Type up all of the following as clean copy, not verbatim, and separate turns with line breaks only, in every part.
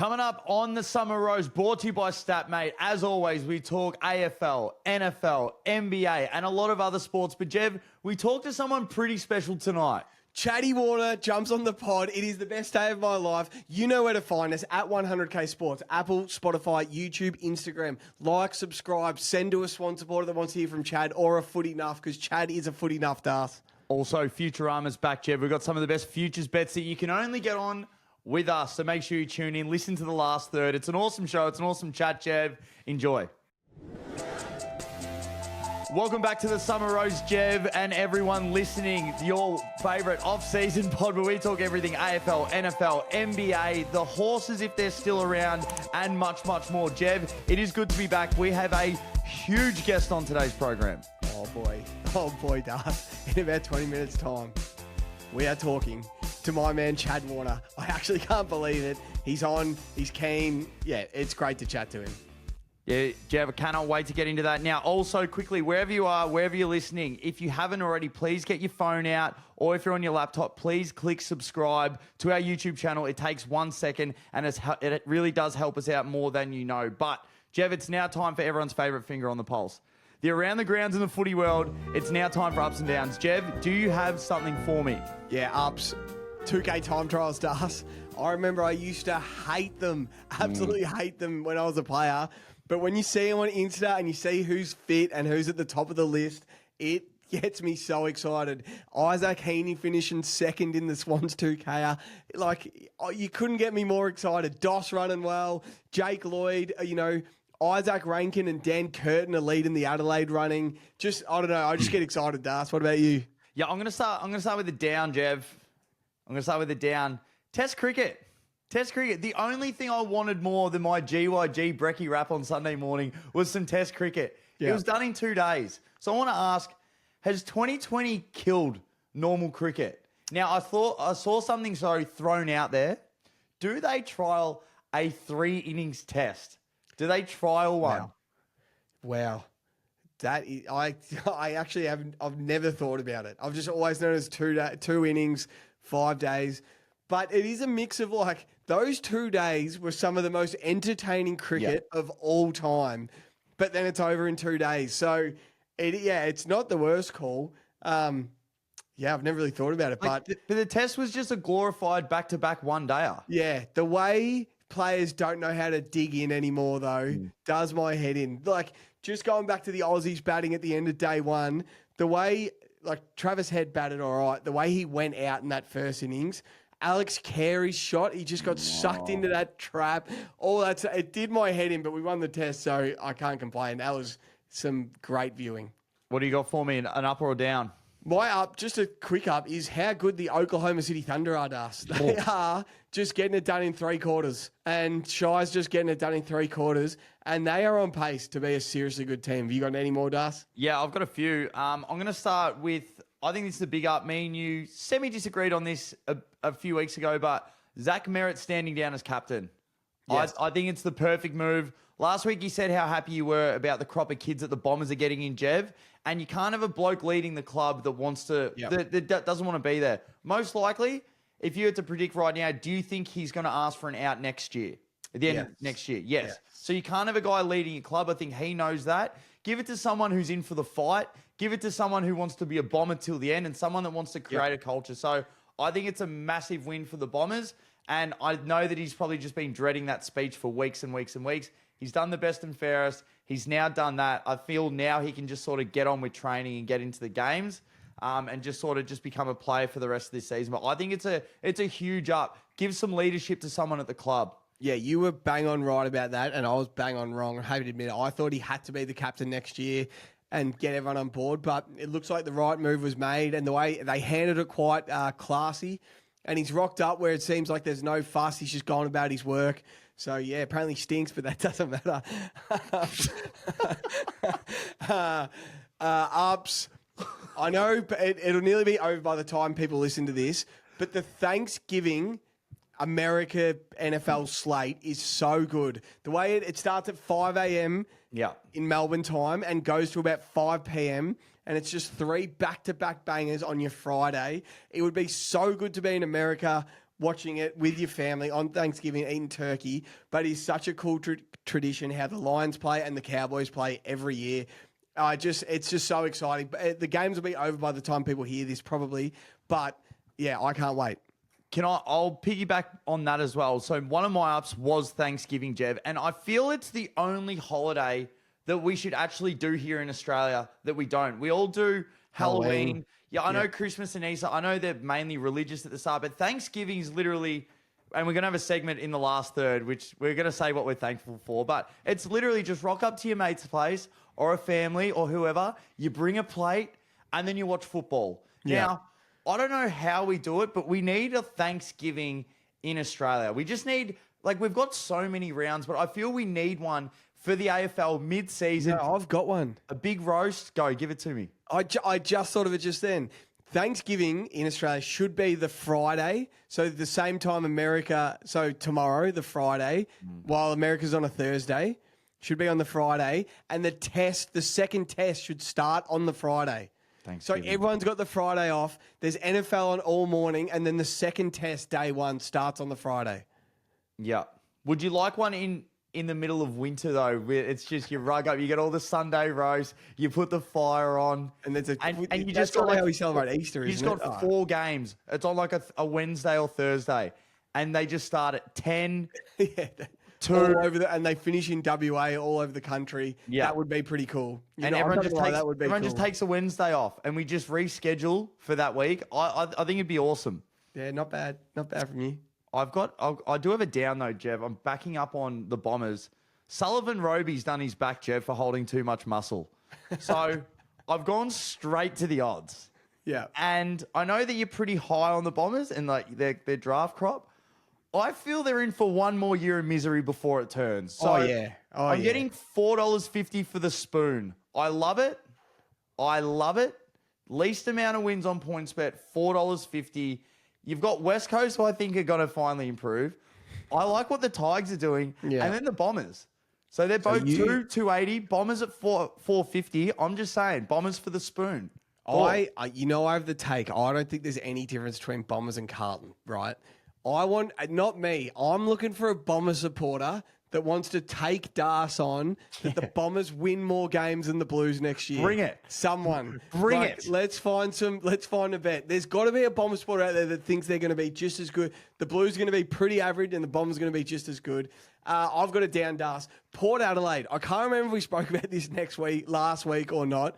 Coming up on the Summer Rose, brought to you by StatMate. As always, we talk AFL, NFL, NBA, and a lot of other sports. But Jev, we talked to someone pretty special tonight.
Chatty Warner jumps on the pod. It is the best day of my life. You know where to find us at 100k Sports. Apple, Spotify, YouTube, Instagram. Like, subscribe, send to a Swan supporter that wants to hear from Chad or a footy nuff, because Chad is a footy nuff, Das.
Also, Futurama's back, Jev. We've got some of the best futures bets that you can only get on with us. So make sure you tune in, listen to the last third. It's an awesome show. It's an awesome chat, Jev. Enjoy. Welcome back to the Summer Rose, Jev, and everyone listening. Your favourite off-season pod where we talk everything AFL, NFL, NBA, the horses if they're still around, and much, much more. Jev, it is good to be back. We have a huge guest on today's program.
Oh boy, Das. In about 20 minutes' time, we are talking to my man Chad Warner. I actually can't believe it. He's on, he's keen. Yeah, it's great to chat to him.
Yeah, Jeff, I cannot wait to get into that. Now, also quickly, wherever you are, wherever you're listening, if you haven't already, please get your phone out, or if you're on your laptop, please click subscribe to our YouTube channel. It takes 1 second, and it really does help us out more than you know. But, Jeff, it's now time for everyone's favourite finger on the pulse. The around the grounds in the footy world, it's now time for ups and downs. Jeff, do you have something for me?
Yeah, ups. 2K time trials, Das. I remember I used to hate them, absolutely hate them when I was a player. But when you see them on Insta and you see who's fit and who's at the top of the list, it gets me so excited. Isaac Heaney finishing second in the Swans 2K. Like, you couldn't get me more excited. Doss running well. Jake Lloyd, Isaac Rankin and Dan Curtin are leading the Adelaide running. Just, I don't know. I just get excited, Das. What about you?
Yeah, I'm gonna start with the down, Jev. I'm gonna start with the down. Test cricket. The only thing I wanted more than my GYG brekkie wrap on Sunday morning was some Test cricket.
Yeah.
It was done in 2 days. So I want to ask, has 2020 killed normal cricket? Now, I saw something thrown out there. Do they trial a 3 innings test? Do they trial one?
Wow. That is, I actually I've never thought about it. I've just always known it as 2 innings, 5 days. But it is a mix of those 2 days were some of the most entertaining cricket of all time. But then it's over in 2 days. So it's not the worst call. I've never really thought about it. But
the test was just a glorified back-to-back one-dayer.
Yeah, the way players don't know how to dig in anymore, though, does my head in. Just going back to the Aussies batting at the end of day one, the way, Travis Head batted all right, the way he went out in that first innings, Alex Carey's shot, he just got sucked into that trap. It did my head in, but we won the test, so I can't complain. That was some great viewing.
What do you got for me, an up or a down?
My up, just a quick up, is how good the Oklahoma City Thunder are, Das. They are just getting it done in 3 quarters. And Shy's just getting it done in 3 quarters. And they are on pace to be a seriously good team. Have you got any more, Das?
Yeah, I've got a few. I'm going to start with, I think this is a big up. Me and you semi-disagreed on this a few weeks ago, but Zach Merritt standing down as captain.
Yes.
I think it's the perfect move. Last week you said how happy you were about the crop of kids that the Bombers are getting in, Jev, and you can't have a bloke leading the club that wants to, that doesn't want to be there. Most likely, if you had to predict right now, do you think he's going to ask for an out next year? At the end of next year? Yes. So you can't have a guy leading a club. I think he knows that. Give it to someone who's in for the fight. Give it to someone who wants to be a Bomber till the end and someone that wants to create a culture. So I think it's a massive win for the Bombers. And I know that he's probably just been dreading that speech for weeks and weeks and weeks. He's done the best and fairest. He's now done that. I feel now he can just sort of get on with training and get into the games and just sort of just become a player for the rest of this season. But I think it's a huge up. Give some leadership to someone at the club.
Yeah, you were bang on right about that, and I was bang on wrong. I hate to admit it. I thought he had to be the captain next year and get everyone on board, but it looks like the right move was made, and the way they handled it quite classy. And he's rocked up where it seems like there's no fuss. He's just gone about his work. So, yeah, apparently stinks, but that doesn't matter. Ups. I know it'll nearly be over by the time people listen to this, but the Thanksgiving America NFL slate is so good. The way it starts at 5 a.m. in Melbourne time and goes to about 5 p.m., and it's just 3 back-to-back bangers on your Friday. It would be so good to be in America watching it with your family on Thanksgiving, eating turkey. But it's such a cool tradition how the Lions play and the Cowboys play every year. It's just so exciting. But the games will be over by the time people hear this, probably. But yeah, I can't wait.
I'll piggyback on that as well. So one of my ups was Thanksgiving, Jev, and I feel it's the only holiday that we should actually do here in Australia that we don't. We all do Halloween. Yeah, I know Christmas and Easter. I know they're mainly religious at the start, but Thanksgiving is literally, and we're going to have a segment in the last third, which we're going to say what we're thankful for, but it's literally just rock up to your mate's place or a family or whoever, you bring a plate, and then you watch football.
Yeah.
Now, I don't know how we do it, but we need a Thanksgiving in Australia. We just need, we've got so many rounds, but I feel we need one for the AFL mid-season.
No, I've got one.
A big roast. Go, give it to me.
I just thought of it just then. Thanksgiving in Australia should be the Friday. So the same time America, so tomorrow, the Friday, while America's on a Thursday, should be on the Friday. And the second test should start on the Friday. So everyone's got the Friday off. There's NFL on all morning. And then the second test, day one, starts on the Friday.
Yeah. Would you like one in the middle of winter, though? Where it's just you rug up, you get all the Sunday roast, you put the fire on.
And there's
and you
that's
just got
how we celebrate Easter,
you
isn't
just got 4 games. It's on like a Wednesday or Thursday. And they just start at 10,
yeah.
2.
All over and they finish in WA all over the country.
Yeah.
That would be pretty cool.
And everyone just takes a Wednesday off and we just reschedule for that week. I think it'd be awesome.
Yeah, not bad. Not bad from you.
I do have a down though, Jev. I'm backing up on the Bombers. Sullivan Roby's done his back, Jev, for holding too much muscle. So I've gone straight to the odds.
Yeah.
And I know that you're pretty high on the Bombers and their draft crop. I feel they're in for one more year of misery before it turns. So I'm getting $4.50 for the spoon. I love it. Least amount of wins on PointsBet, $4.50. You've got West Coast, who I think are going to finally improve. I like what the Tigers are doing. Yeah. And then the Bombers. So they're both 280. Bombers at 450. I'm just saying, Bombers for the spoon.
I have the take. I don't think there's any difference between Bombers and Carlton, right? Not me. I'm looking for a Bomber supporter that wants to take Das on that the Bombers win more games than the Blues next year.
Bring it.
Someone.
Bring it.
Let's find a bet. There's got to be a Bomber supporter out there that thinks they're going to be just as good. The Blues are going to be pretty average and the Bombers are going to be just as good. I've got it down, Das. Port Adelaide. I can't remember if we spoke about this last week or not.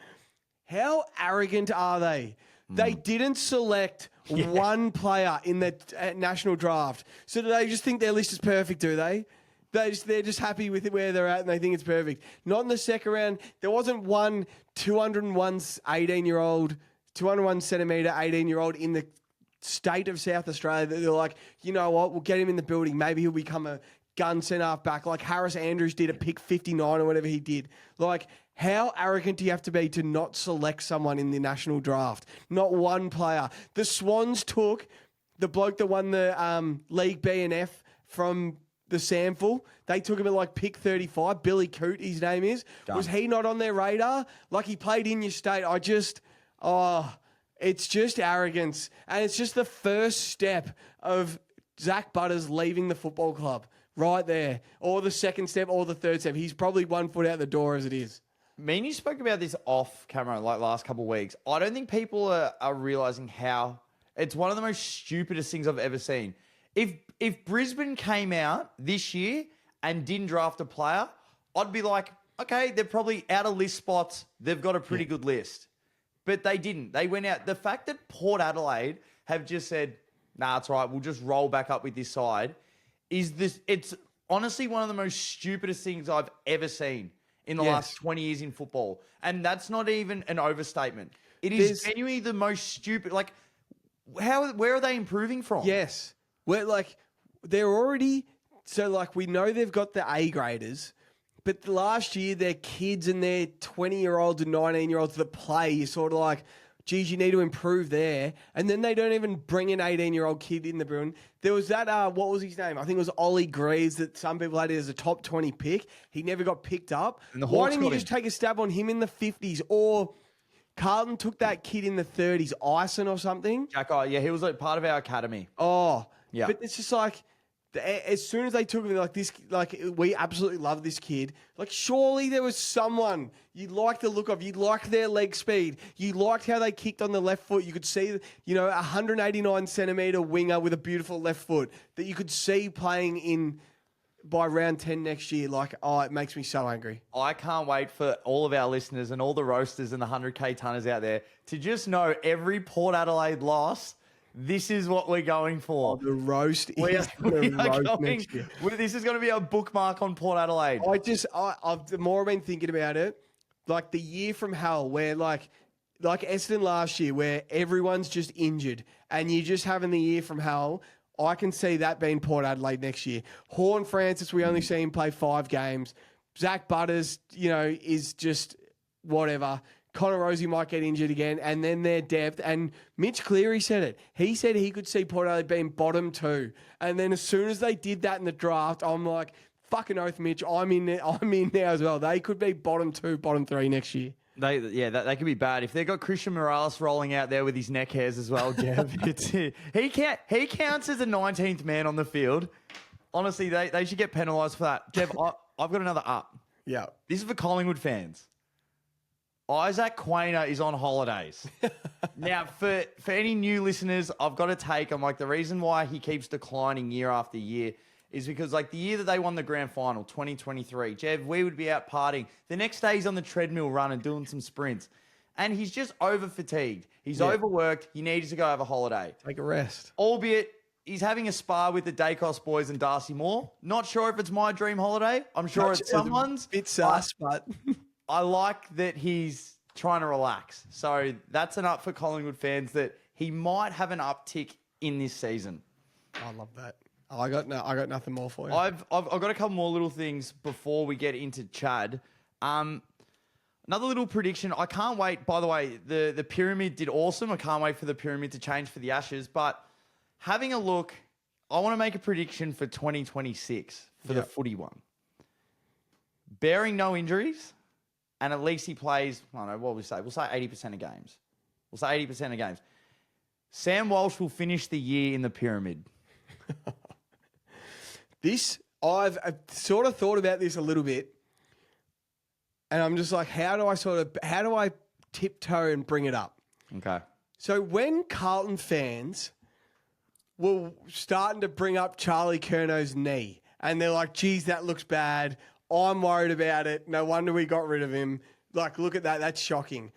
How arrogant are they? They didn't select one player in the national draft. So do they just think their list is perfect, do they? They're just happy with where they're at and they think it's perfect. Not in the second round. There wasn't one 201 18-year-old, 201 centimetre 18-year-old in the state of South Australia that they're like, you know what, we'll get him in the building. Maybe he'll become a gun centre back like Harris Andrews did at pick 59 or whatever he did. Like, how arrogant do you have to be to not select someone in the national draft? Not one player. The Swans took the bloke that won the League B and F from the SAMFL. They took him at pick 35. Billy Coote, his name is. Done. Was he not on their radar? He played in your state. It's just arrogance. And it's just the first step of Zach Butters leaving the football club. Right there. Or the second step or the third step. He's probably 1 foot out the door as it is.
Me and you spoke about this off camera last couple of weeks. I don't think people are realising how it's one of the most stupidest things I've ever seen. If Brisbane came out this year and didn't draft a player, I'd be like, okay, they're probably out of list spots. They've got a pretty good list. But they didn't. They went out. The fact that Port Adelaide have just said, nah, it's all right, we'll just roll back up with this side, it's honestly one of the most stupidest things I've ever seen in the last 20 years in football. And that's not even an overstatement. It is genuinely the most stupid. Where are they improving from?
Yes. They're already, we know they've got the A graders, but last year their kids and their 20-year-olds and 19-year-olds that play, you're sort of like, geez, you need to improve there. And then they don't even bring an 18-year-old kid in the building. There was that, what was his name? I think it was Ollie Greaves that some people had as a top 20 pick. He never got picked up. Why didn't you just take a stab on him in the 50s? Or Carlton took that kid in the 30s, Ison or something.
Jack, yeah, he was part of our academy.
Oh,
Yeah.
But it's just like, as soon as they took him, like this, like we absolutely love this kid. Like surely there was someone you liked the look of, you liked their leg speed, you liked how they kicked on the left foot. You could see, you know, a 189 centimeter winger with a beautiful left foot that you could see playing in by round 10 next year. Like, oh, it makes me so angry.
I can't wait for all of our listeners and all the roasters and the 100K tonners out there to just know every Port Adelaide loss. This is what we're going for.
Oh, the roast
We
is
are
the roast
going,
next year.
this is going to be a bookmark on Port Adelaide.
I've the more I've been thinking about it, like the year from hell where like Essendon last year where everyone's just injured and you're just having the year from hell. I can see that being Port Adelaide next year. Horn Francis, we only see him play 5 games. Zach Butters, you know, is just whatever. Connor Rosie might get injured again, and then their depth. And Mitch Cleary said it. He said he could see Port Adelaide being bottom 2. And then as soon as they did that in the draft, I'm like, fucking oath, Mitch, I'm in now as well. They could be bottom 2, bottom 3 next year.
They could be bad if they've got Christian Morales rolling out there with his neck hairs as well. Jeff, he counts as a 19th man on the field. Honestly, they should get penalised for that. Jeff, I've got another up.
Yeah,
this is for Collingwood fans. Isaac Quainer is on holidays. Now, for any new listeners, I've got to take him. Like, the reason why he keeps declining year after year is because, like, the year that they won the grand final, 2023, Jev, we would be out partying. The next day, he's on the treadmill running, doing some sprints. And he's just over-fatigued. He's overworked. He needs to go have a holiday.
Take a rest.
Albeit, he's having a spar with the Dacos boys and Darcy Moore. Not sure if it's my dream holiday. I'm sure it's someone's.
It's sus, but...
I like that he's trying to relax. So that's an up for Collingwood fans that he might have an uptick in this season.
I love that. I got nothing more for you.
I've got a couple more little things before we get into Chad. Another little prediction. I can't wait. By the way, the pyramid did awesome. I can't wait for the pyramid to change for the Ashes. But having a look, I want to make a prediction for 2026 for the footy one. Bearing no injuries. And at least he plays, I don't know, what will we say? We'll say 80% of games. We'll say 80% of games. Sam Walsh will finish the year in the pyramid.
I've sort of thought about this a little bit. And I'm just like, how do I tiptoe and bring it up?
Okay.
So when Carlton fans were starting to bring up Charlie Curnow's knee, and they're like, geez, that looks bad. I'm worried about it. No wonder we got rid of him. Like, look at that. That's shocking.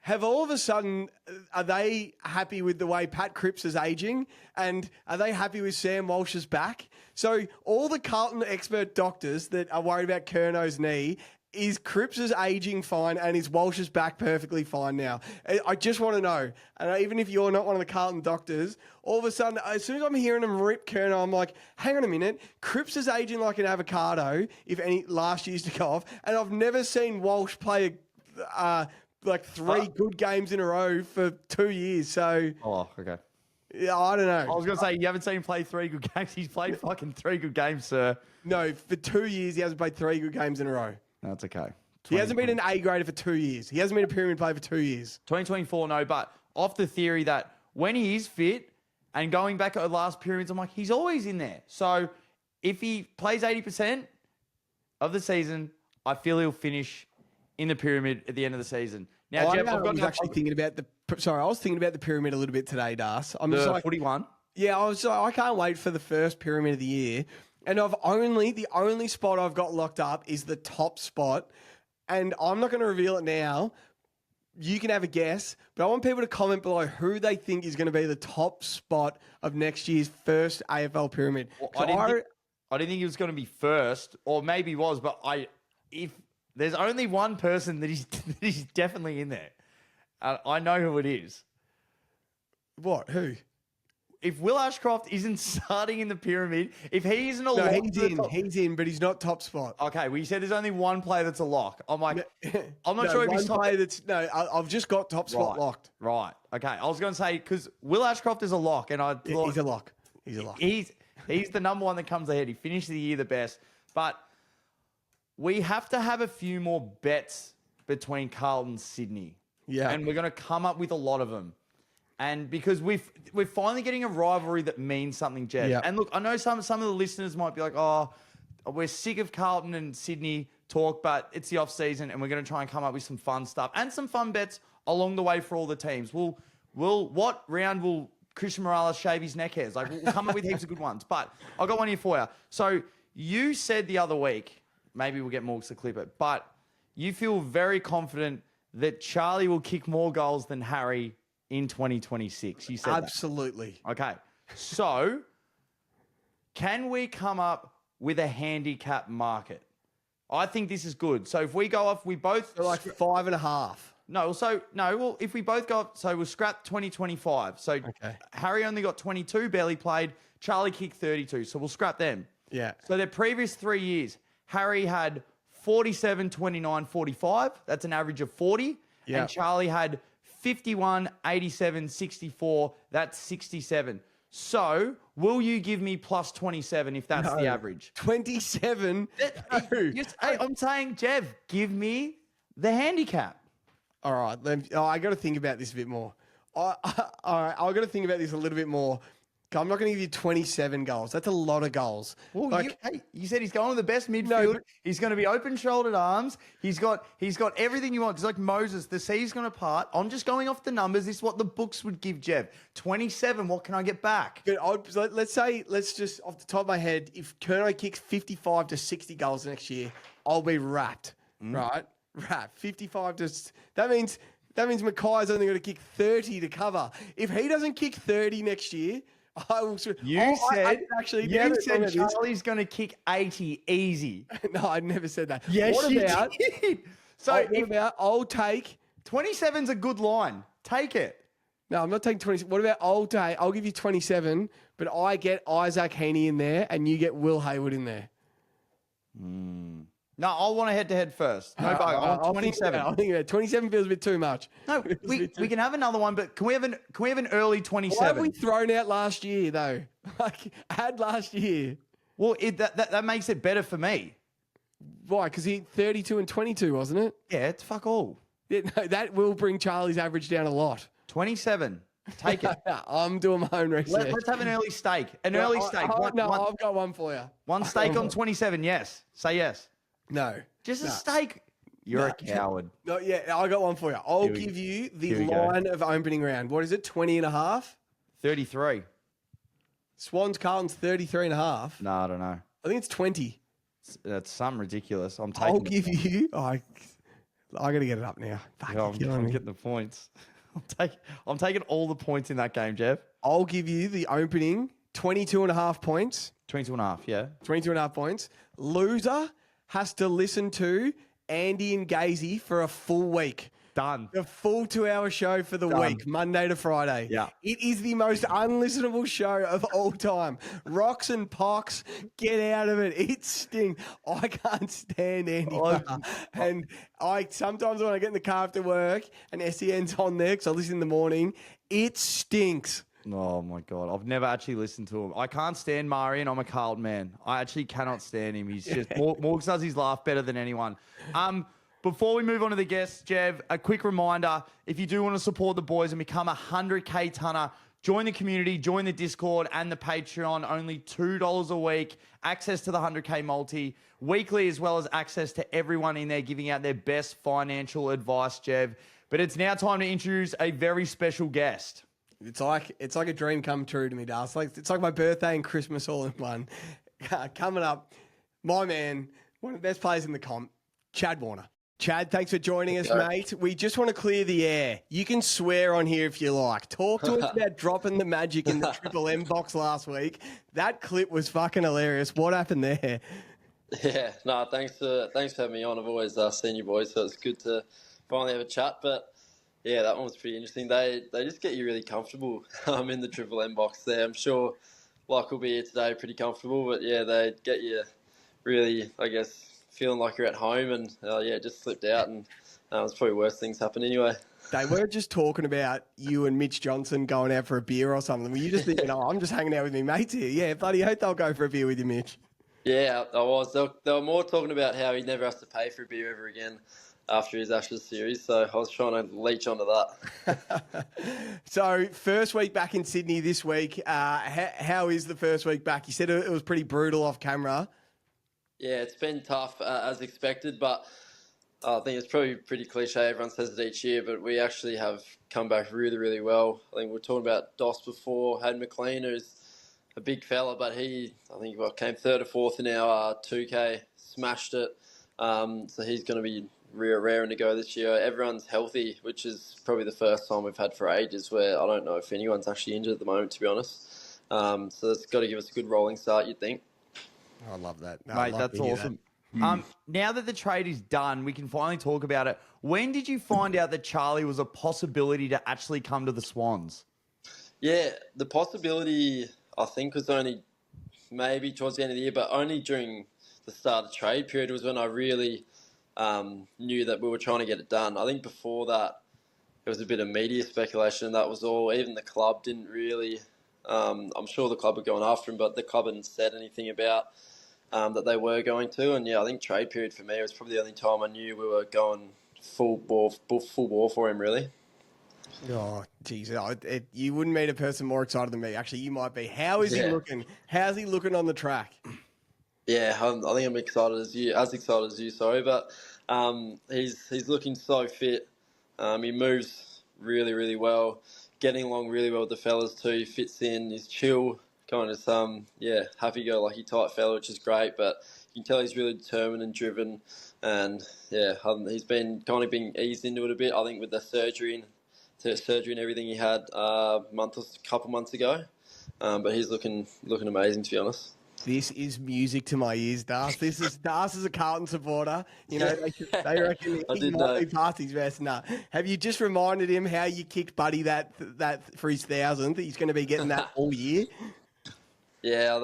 Have all of a sudden, are they happy with the way Pat Cripps is aging? And are they happy with Sam Walsh's back? So all the Carlton expert doctors that are worried about Curnow's knee, is Cripps' aging fine and is Walsh's back perfectly fine now? I just want to know. And even if you're not one of the Carlton doctors, all of a sudden, as soon as I'm hearing them rip Curnow, I'm like, hang on a minute. Cripps is aging like an avocado, if any last year's to go off. And I've never seen Walsh play like 3 good games in a row for 2 years. So,
Okay.
Yeah, I don't know.
I was going to say, you haven't seen him play 3 good games. He's played fucking 3 good games, sir.
No, for 2 years, he hasn't played 3 good games in a row.
That's okay.
He hasn't been an A grader for 2 years. He hasn't been a pyramid player for 2 years.
2024, no, but off the theory that when he is fit and going back at the last periods, I'm like, he's always in there. So if he plays 80% of the season, I feel he'll finish in the pyramid at the end of the season. Now, Jeff, I was
thinking about the pyramid a little bit today, Das. I'm just like,
footy one.
Yeah, I can't wait for the first pyramid of the year. And the only spot I've got locked up is the top spot. And I'm not going to reveal it now. You can have a guess, but I want people to comment below who they think is going to be the top spot of next year's first AFL pyramid.
Well, I didn't think he was going to be first, or maybe he was, but if there's only one person that he's definitely in there. I know who it is.
What? Who?
If Will Ashcroft isn't starting in the pyramid, if he isn't a lock...
He's in, but he's not top spot.
Okay, well, you said there's only one player that's a lock. I'm like, I'm not sure if he's top...
I've just got top spot locked.
Right, okay. I was going to say, because Will Ashcroft is a lock, and I thought...
He's a lock. He's a lock.
He's the number one that comes ahead. He finished the year the best. But we have to have a few more bets between Carlton and Sydney.
Yeah.
And we're going to come up with a lot of them. And because we're finally getting a rivalry that means something, Jeff.
Yep.
And look, I know some of the listeners might be like, oh, we're sick of Carlton and Sydney talk, but it's the off season and we're going to try and come up with some fun stuff and some fun bets along the way for all the teams. What round will Christian Morales shave his neck hairs? Like, we'll come up with heaps of good ones. But I've got one here for you. So you said the other week, maybe we'll get Morgs to clip it, but you feel very confident that Charlie will kick more goals than Harry in 2026. You said
absolutely.
That. Okay. So can we come up with a handicap market? I think this is good. So if we go off, we both...
They're like 5.5.
Well, if we both go up, so we'll scrap 2025. So okay. Harry only got 22, barely played. Charlie kicked 32. So we'll scrap them.
Yeah.
So their previous 3 years, Harry had 47, 29, 45. That's an average of 40. Yeah. And Charlie had 51, 87, 64. That's 67. So will you give me plus 27 if that's the average?
27? No.
I'm saying, Jev, give me the handicap.
All right. I got to think about this a bit more. All right. I've got to think about this a little bit more. I'm not going to give you 27 goals. That's a lot of goals.
Well, you said he's going to the best midfield. He's going to be open-shouldered arms. He's got everything you want. Because like Moses, the sea's going to part. I'm just going off the numbers. This is what the books would give Jev. 27, what can I get back?
But let's just, off the top of my head, if Curnow kicks 55 to 60 goals next year, I'll be wrapped, right? Wrapped. 55 to... That means Mackay's only going to kick 30 to cover. If he doesn't kick 30 next year... You said
Charlie's going to kick 80 easy.
No, I never said that.
Yes, what about, did.
So I'll take...
27's a good line. Take it.
No, I'm not taking 20. What about I'll give you 27, but I get Isaac Heaney in there and you get Will Hayward in there.
No, I want a head-to-head first. No, I want 27.
I think 27 feels a bit too much.
No, we can have another one, but can we have an early 27?
Why have we thrown out last year, though? Like, add last year.
Well, that makes it better for me.
Why? Because he 32 and 22, wasn't it?
Yeah, it's fuck all.
Yeah, no, that will bring Charlie's average down a lot.
27. Take it.
I'm doing my own research.
Let's have an early stake. I've
got one for you.
One stake on 27, yes. Say yes.
No.
Just a stake. You're a coward.
No, yeah, I got one for you. I'll give you the line of opening round. What is it, 20 and a half?
33.
Swans Carlton's 33 and a half.
No, I don't know.
I think it's 20.
That's something ridiculous.
I'll give you... I got to get it up now.
I'm getting the points. I'm taking all the points in that game, Jeff.
I'll give you the opening 22 and a half points.
22 and a half, yeah.
22 and a half points. Loser has to listen to Andy and Gazy for a full week.
Done.
The full 2-hour show for the week, Monday to Friday.
Yeah.
It is the most unlistenable show of all time. Rocks and Pox, get out of it. It stinks. I can't stand Andy. And sometimes when I get in the car after work and SEN's on there because I listen in the morning, it stinks.
Oh, my God. I've never actually listened to him. I can't stand Murray, and I'm a Carlton man. I actually cannot stand him. He's just... Morgs does his laugh better than anyone. Before we move on to the guests, Jev, a quick reminder, if you do want to support the boys and become a 100K tonner, join the community, join the Discord and the Patreon. Only $2 a week. Access to the 100K multi weekly, as well as access to everyone in there giving out their best financial advice, Jev. But it's now time to introduce a very special guest.
It's like a dream come true to me, Dar. It's like my birthday and Christmas all in one. Coming up, my man, one of the best players in the comp, Chad Warner. Chad, thanks for joining us, mate. We just want to clear the air. You can swear on here if you like. Talk to us about dropping the magic in the Triple M box last week. That clip was fucking hilarious. What happened there?
Yeah, no, thanks for having me on. I've always seen you boys, so it's good to finally have a chat. But yeah, that one was pretty interesting. They just get you really comfortable in the Triple M box there. I'm sure Locke will be here today pretty comfortable, but yeah, they get you really, I guess, feeling like you're at home, and just slipped out, and it's probably worse things happen anyway.
They were just talking about you and Mitch Johnson going out for a beer or something. Were you just thinking, I'm just hanging out with me mates here? Yeah, bloody hope they'll go for a beer with you, Mitch.
Yeah, I was. They were more talking about how he never has to pay for a beer ever again. after his Ashes series. So I was trying to leech onto that.
So first week back in Sydney this week. How is the first week back? You said it was pretty brutal off camera.
Yeah, it's been tough as expected, but I think it's probably pretty cliche. Everyone says it each year, but we actually have come back really, really well. I think we were talking about Doss before. Had McLean, who's a big fella, but he, I think, came third or fourth in our 2K, smashed it. So he's going to be raring to go this year. Everyone's healthy, which is probably the first time we've had for ages where I don't know if anyone's actually injured at the moment, to be honest. So it's got to give us a good rolling start, you'd think.
I love that. No,
Mate, that's awesome. Now that the trade is done, we can finally talk about it. When did you find out that Charlie was a possibility to actually come to the Swans?
Yeah, the possibility, I think, was only maybe towards the end of the year, but only during the start of the trade period was when I really knew that we were trying to get it done. I think before that, it was a bit of media speculation, and that was all. Even the club didn't really... I'm sure the club were going after him, but the club hadn't said anything about that they were going to. And yeah, I think trade period for me was probably the only time I knew we were going full bore for him, really.
Oh, geez. You wouldn't meet a person more excited than me. Actually, you might be. How is he looking? How's he looking on the track?
Yeah, I think I'm as excited as you, sorry. But he's looking so fit. He moves really, really well. Getting along really well with the fellas too. He fits in. He's chill, kind of happy-go-lucky type fella, which is great. But you can tell he's really determined and driven. And yeah, he's been kind of being eased into it a bit. I think with the surgery and everything he had a couple months ago. But he's looking amazing, to be honest.
This is music to my ears, Das. Das is a Carlton supporter. You know, they reckon he might be past his best. Nah. Have you just reminded him how you kicked Buddy that for his 1,000th? He's going to be getting that all year.
Yeah,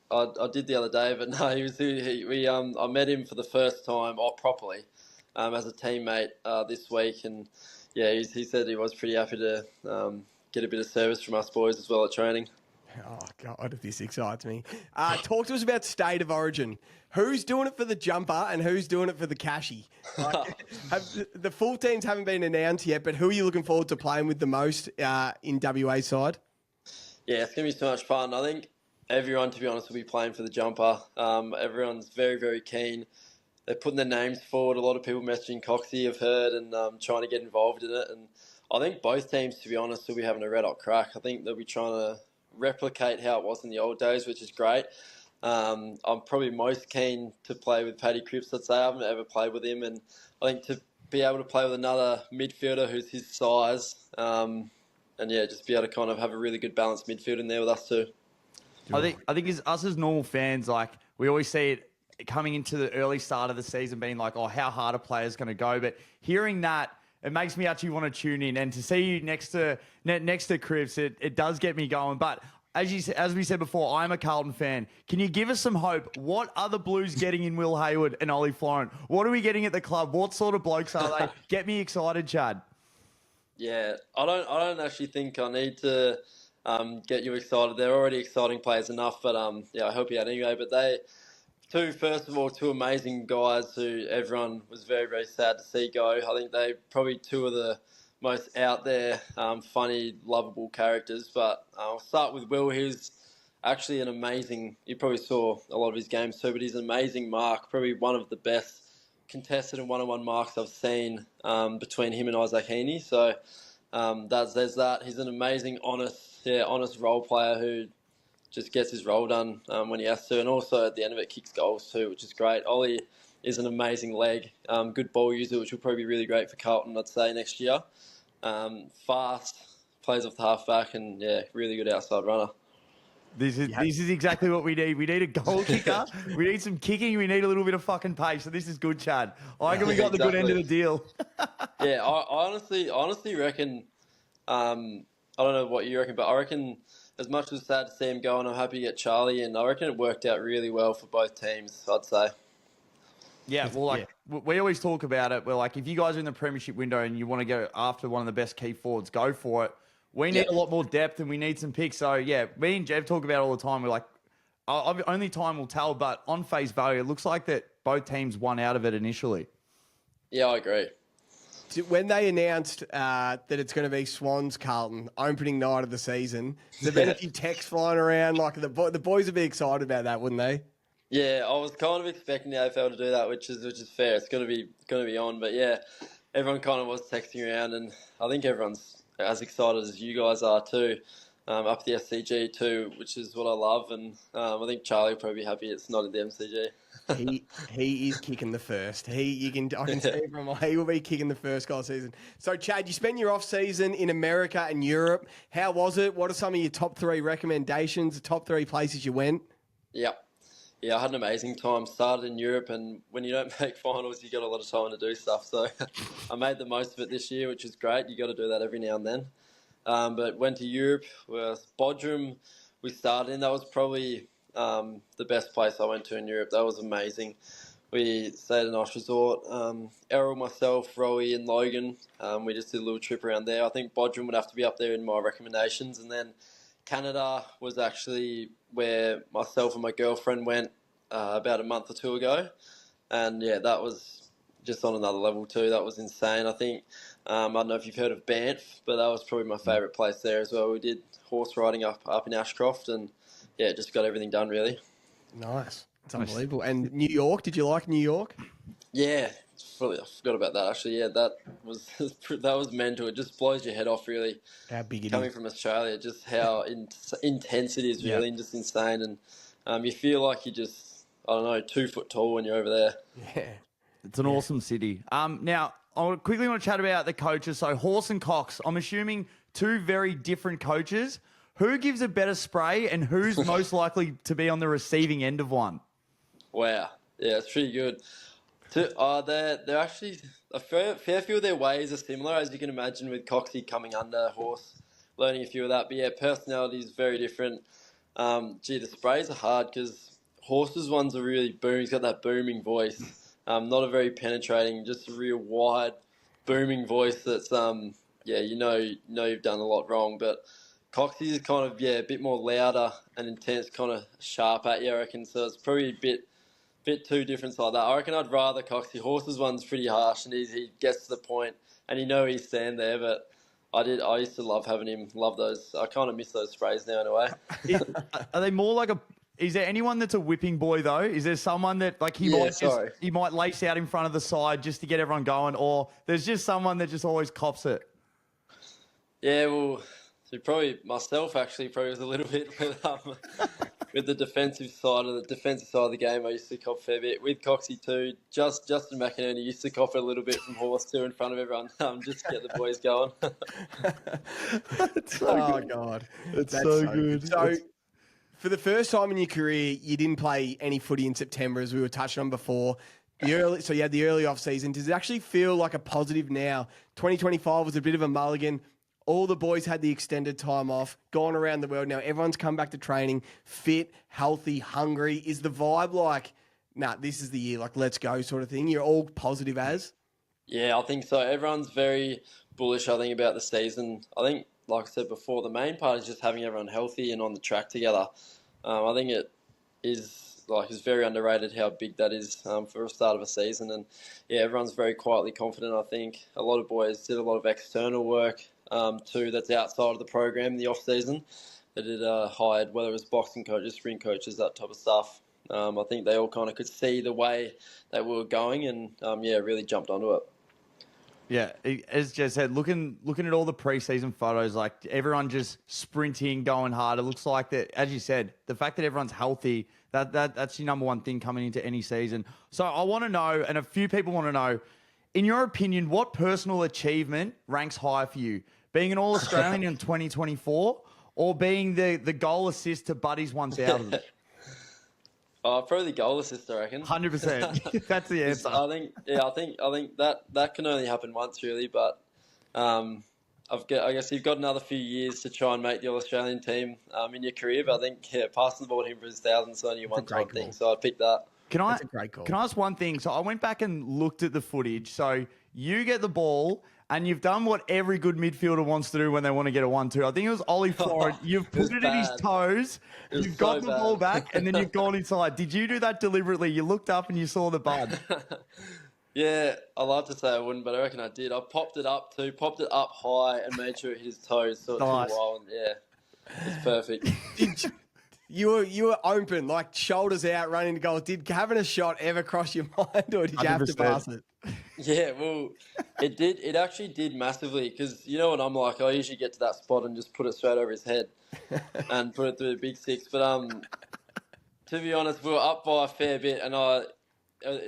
I did the other day, but no, I met him for the first time, properly, as a teammate this week, and yeah, he said he was pretty happy to get a bit of service from us boys as well at training.
Oh, God, this excites me. Talk to us about State of Origin. Who's doing it for the jumper and who's doing it for the cashy? The full teams haven't been announced yet, but who are you looking forward to playing with the most in WA side?
Yeah, it's going to be so much fun. I think everyone, to be honest, will be playing for the jumper. Everyone's very, very keen. They're putting their names forward. A lot of people messaging Coxie, I've heard, and trying to get involved in it. And I think both teams, to be honest, will be having a red-hot crack. I think they'll be trying to replicate how it was in the old days, which is great. I'm probably most keen to play with Paddy Cripps. I'd say I haven't ever played with him, and I think to be able to play with another midfielder who's his size, and yeah, just be able to kind of have a really good balanced midfield in there with us too.
I think as us as normal fans, like we always see it coming into the early start of the season, being like, oh, how hard a player's going to go, but hearing that, it makes me actually want to tune in, and to see you next to Cripps, it does get me going. But as we said before, I'm a Carlton fan. Can you give us some hope? What are the Blues getting in Will Hayward and Ollie Florent? What are we getting at the club? What sort of blokes are they? Get me excited, Chad.
Yeah, I don't actually think I need to get you excited. They're already exciting players enough, but yeah, I help you out anyway. But first of all, two amazing guys who everyone was very, very sad to see go. I think they probably two of the most out there, funny, lovable characters. But I'll start with Will. He's actually an amazing, you probably saw a lot of his games too, but he's an amazing mark, probably one of the best contested and one-on-one marks I've seen between him and Isaac Heaney. So there's that. He's an amazing, honest role player who just gets his role done when he has to, and also at the end of it kicks goals too, which is great. Ollie is an amazing leg, good ball user, which will probably be really great for Carlton, I'd say, next year. Fast, plays off the half-back, and yeah, really good outside runner.
This is exactly what we need. We need a goal kicker. We need some kicking. We need a little bit of fucking pace. So this is good, Chad. I reckon we got the good end of the deal.
Yeah, I honestly reckon, I don't know what you reckon, but I reckon as much as it's sad to see him go, and I'm happy to get Charlie in, I reckon it worked out really well for both teams, I'd say.
Yeah, well, we always talk about it. We're like, if you guys are in the premiership window and you want to go after one of the best key forwards, go for it. We need a lot more depth and we need some picks. So, yeah, me and Jev talk about it all the time. We're like, only time will tell, but on face value, it looks like that both teams won out of it initially.
Yeah, I agree.
When they announced that it's going to be Swans Carlton opening night of the season, there's been a few texts flying around. Like the boys would be excited about that, wouldn't they?
Yeah, I was kind of expecting the AFL to do that, which is fair. It's gonna be on, but yeah, everyone kind of was texting around, and I think everyone's as excited as you guys are too. Up the SCG too, which is what I love, and I think Charlie will probably be happy it's not at the MCG.
He is kicking the first. I can see from he will be kicking the first goal season. So Chad, you spent your off season in America and Europe. How was it? What are some of your top 3 recommendations? The top 3 places you went?
Yep. Yeah, I had an amazing time. Started in Europe, and when you don't make finals, you got a lot of time to do stuff. So I made the most of it this year, which is great. You got to do that every now and then. But went to Europe. Bodrum we started in. That was probably the best place I went to in Europe. That was amazing. We stayed at a nice resort. Errol, myself, Rowie and Logan, we just did a little trip around there. I think Bodrum would have to be up there in my recommendations. And then Canada was actually where myself and my girlfriend went about a month or 2 ago. And yeah, that was just on another level too. That was insane. I think, I don't know if you've heard of Banff, but that was probably my favourite place there as well. We did horse riding up in Ashcroft, and yeah, just got everything done really.
Nice. It's unbelievable. And New York, did you like New York?
Yeah, I forgot about that actually. Yeah, that was mental. It just blows your head off really.
How big it is.
Coming from Australia, just how intense it is really, and just insane. And you feel like you're just, I don't know, 2 foot tall when you're over there.
Yeah.
It's an awesome city. Now, I quickly want to chat about the coaches. So Horse and Cox, I'm assuming 2 very different coaches. Who gives a better spray and who's most likely to be on the receiving end of one?
Wow. Yeah, it's pretty good. They're actually, a fair few of their ways are similar, as you can imagine, with Coxie coming under Horse, learning a few of that. But yeah, personality is very different. The sprays are hard because Horse's ones are really booming. He's got that booming voice. Not a very penetrating, just a real wide, booming voice that's, you know you've done a lot wrong. But Coxie is kind of, a bit more louder and intense, kind of sharp at you, I reckon. So it's probably a bit too different like that. I reckon I'd rather Coxie. Horse's one's pretty harsh, and he gets to the point, and he's stand there. But I used to love having him. Love those. I kind of miss those sprays now in a way.
Are they more like a? Is there anyone that's a whipping boy though? Is there someone that like he might lace out in front of the side just to get everyone going, or there's just someone that just always cops it?
Yeah, well, so probably myself actually probably was a little bit with the defensive side of the game. I used to cop a fair bit with Coxie too. Justin McInerney used to cop it a little bit from Horse too in front of everyone, just to get the boys going.
That's so good. God, that's so good. So, for the first time in your career, you didn't play any footy in September, as we were touching on before. So you had the early off season. Does it actually feel like a positive now? 2025 was a bit of a mulligan. All the boys had the extended time off, gone around the world. Now everyone's come back to training, fit, healthy, hungry. Is the vibe like, nah, this is the year, like let's go sort of thing? You're all positive as?
Yeah, I think so. Everyone's very bullish, I think, about the season. I think, like I said before, the main part is just having everyone healthy and on the track together. I think it is very underrated how big that is for a start of a season. And yeah, everyone's very quietly confident. I think a lot of boys did a lot of external work too that's outside of the program in the off season. They did hired, whether it was boxing coaches, sprint coaches, that type of stuff. I think they all kind of could see the way that we were going, and really jumped onto it.
Yeah, as Jez said, looking at all the preseason photos, like everyone just sprinting, going hard. It looks like that, as you said, the fact that everyone's healthy, that's your number one thing coming into any season. So I want to know, and a few people want to know, in your opinion, what personal achievement ranks high for you? Being an All-Australian in 2024 or being the goal assist to Buddy's 1000?
Probably the goal assist, I reckon.
100%. That's the answer.
I think that can only happen once, really. But I guess you've got another few years to try and make the All-Australian team in your career. But I think passing the ball to him for his 1000's only a one-time thing, so I'd pick that.
That's a great call.
Can I ask one thing? So I went back and looked at the footage. So you get the ball, and you've done what every good midfielder wants to do when they want to get a 1-2. I think it was Ollie Florent. You've put it in his toes. You've got the ball back, and then you've gone inside. Did you do that deliberately? You looked up and you saw the bud.
Yeah, I love to say I wouldn't, but I reckon I did. I popped it up high and made sure it hit his toes, so it took a
Nice.
while. And yeah, it's perfect.
You were open, like shoulders out, running to goal. Did having a shot ever cross your mind, or did you have to
100%.
pass it?
Yeah, well, it did. It actually did massively because you know what I'm like. I usually get to that spot and just put it straight over his head and put it through the big six. But to be honest, we were up by a fair bit, and